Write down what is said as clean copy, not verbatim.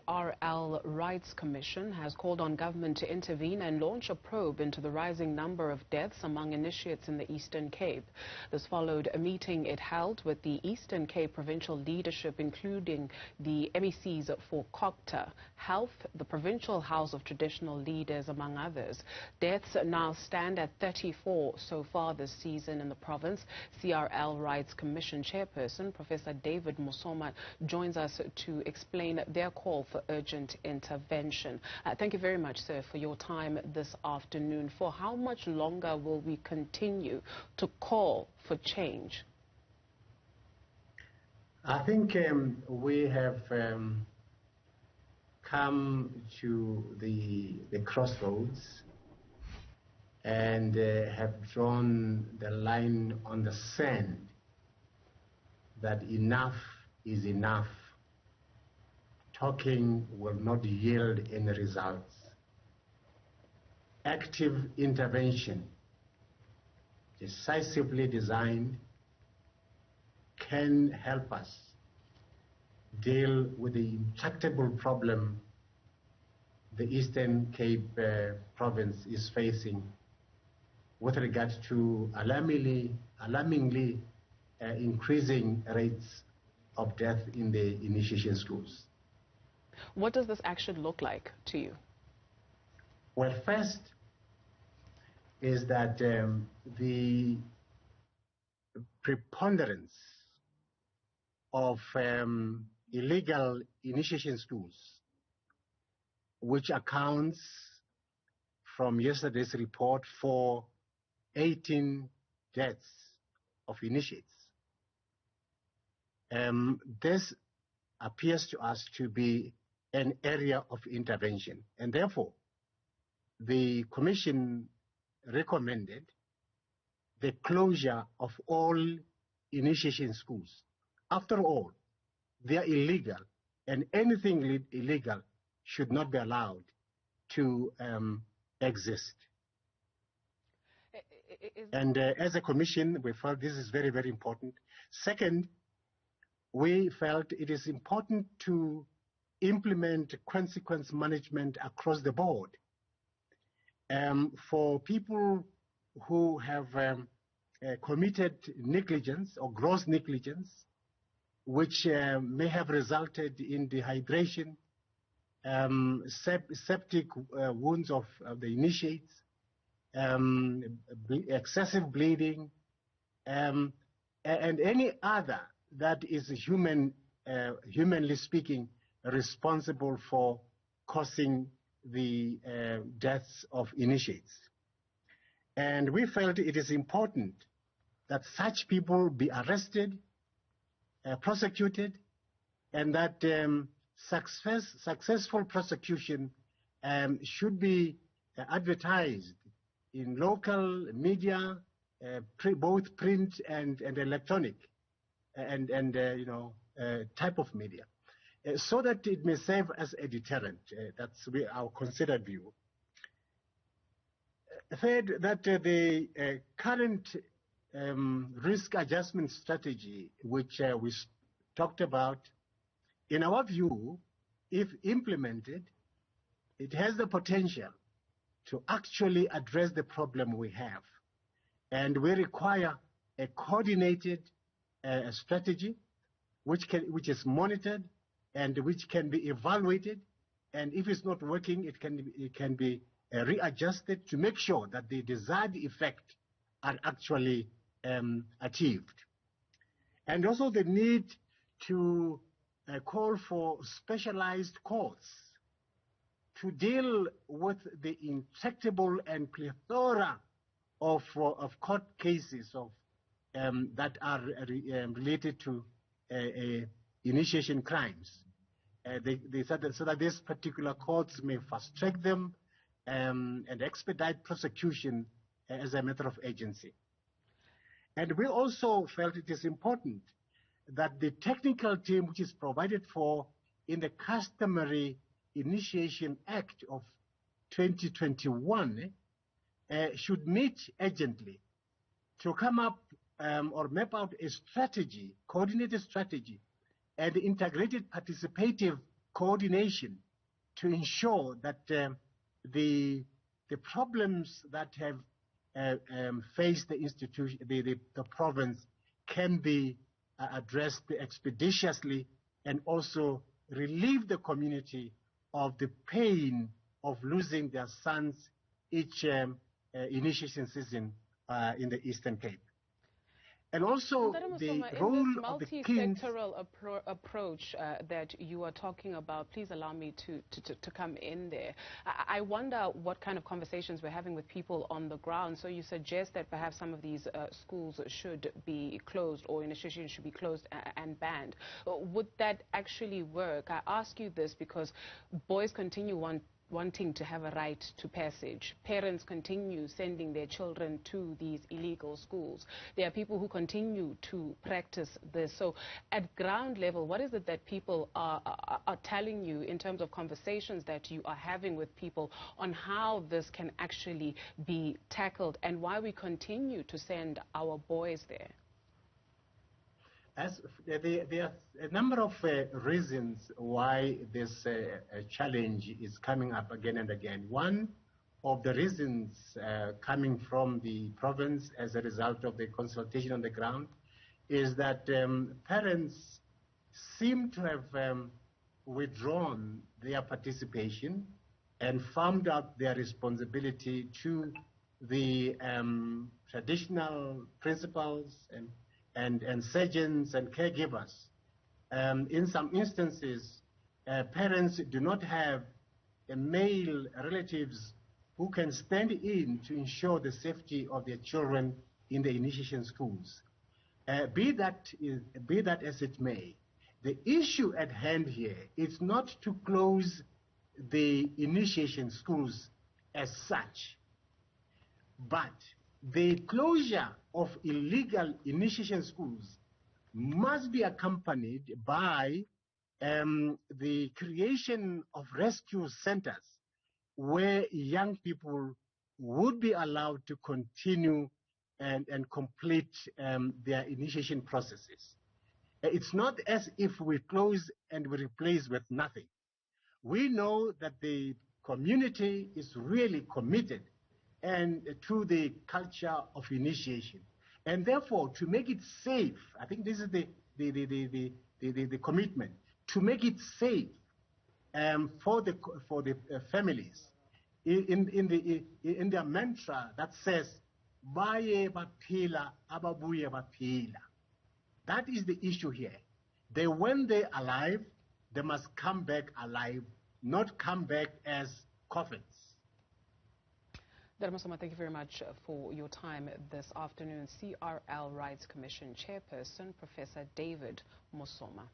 CRL Rights Commission has called on government to intervene and launch a probe into the rising number of deaths among initiates in the Eastern Cape. This followed a meeting it held with the Eastern Cape Provincial leadership, including the MECs for COGTA, Health, the Provincial House of Traditional Leaders, among others. Deaths now stand at 34 so far this season in the province. CRL Rights Commission Chairperson Prof David Mosoma joins us to explain their call for urgent intervention. Thank you very much, sir, for your time this afternoon. For how much longer will we continue to call for change? I think we have come to the crossroads and have drawn the line on the sand that enough is enough. Talking will not yield any results. Active intervention, decisively designed, can help us deal with the intractable problem the Eastern Cape province is facing with regard to alarmingly increasing rates of death in the initiation schools. What does this action look like to you? Well, first is that the preponderance of illegal initiation schools, which accounts from yesterday's report for 18 deaths of initiates. This appears to us to be an area of intervention, and therefore the Commission recommended the closure of all initiation schools. After all, they are illegal, and anything illegal should not be allowed to exist. And as a Commission, we felt this is very, very important. Second, we felt it is important to implement consequence management across the board. For people who have committed negligence or gross negligence, which may have resulted in dehydration, septic wounds of the initiates, excessive bleeding, and any other that is humanly speaking, responsible for causing the deaths of initiates. And we felt it is important that such people be arrested, prosecuted, and that successful prosecution should be advertised in local media, both print and electronic, and type of media, so that it may serve as a deterrent. That's our considered view. Third, that the current risk adjustment strategy, which we talked about, in our view, if implemented, it has the potential to actually address the problem we have. And we require a coordinated strategy which is monitored and which can be evaluated, and if it's not working, it can be readjusted to make sure that the desired effect are actually achieved. And also the need to call for specialized courts to deal with the intractable and plethora of court cases that are related to initiation crimes. They said that so that these particular courts may fast track them and expedite prosecution as a matter of agency. And we also felt it is important that the technical team which is provided for in the customary Initiation Act of 2021 should meet urgently to come up or map out a strategy, coordinated strategy, and integrated participative coordination to ensure that the problems that have faced the institution, the province, can be addressed expeditiously, and also relieve the community of the pain of losing their sons each initiation season in the Eastern Cape. And also the role of the kings. In this multi-sectoral approach that you are talking about, please allow me to come in there. I wonder what kind of conversations we're having with people on the ground. So you suggest that perhaps some of these schools should be closed, or initiation should be closed and banned. Would that actually work? I ask you this because boys continue wanting to have a right to passage. Parents continue sending their children to these illegal schools. There are people who continue to practice this. So at ground level, what is it that people are telling you in terms of conversations that you are having with people on how this can actually be tackled, and why we continue to send our boys there? There are a number of reasons why this challenge is coming up again and again. One of the reasons coming from the province as a result of the consultation on the ground is that parents seem to have withdrawn their participation and farmed out their responsibility to the traditional principals and surgeons and caregivers. In some instances, parents do not have male relatives who can stand in to ensure the safety of their children in the initiation schools. Be that as it may, the issue at hand here is not to close the initiation schools as such, but the closure of illegal initiation schools must be accompanied by the creation of rescue centers where young people would be allowed to continue and complete their initiation processes. It's not as if we close and we replace with nothing. We know that the community is really committed and to the culture of initiation, and therefore to make it safe, I think this is the commitment, to make it safe for the families in their mantra that says baye baphila ababuye baphila. That is the issue here. When they're alive, they must come back alive, not come back as coffins. Dr. Mosoma, thank you very much for your time this afternoon. CRL Rights Commission Chairperson, Professor David Mosoma.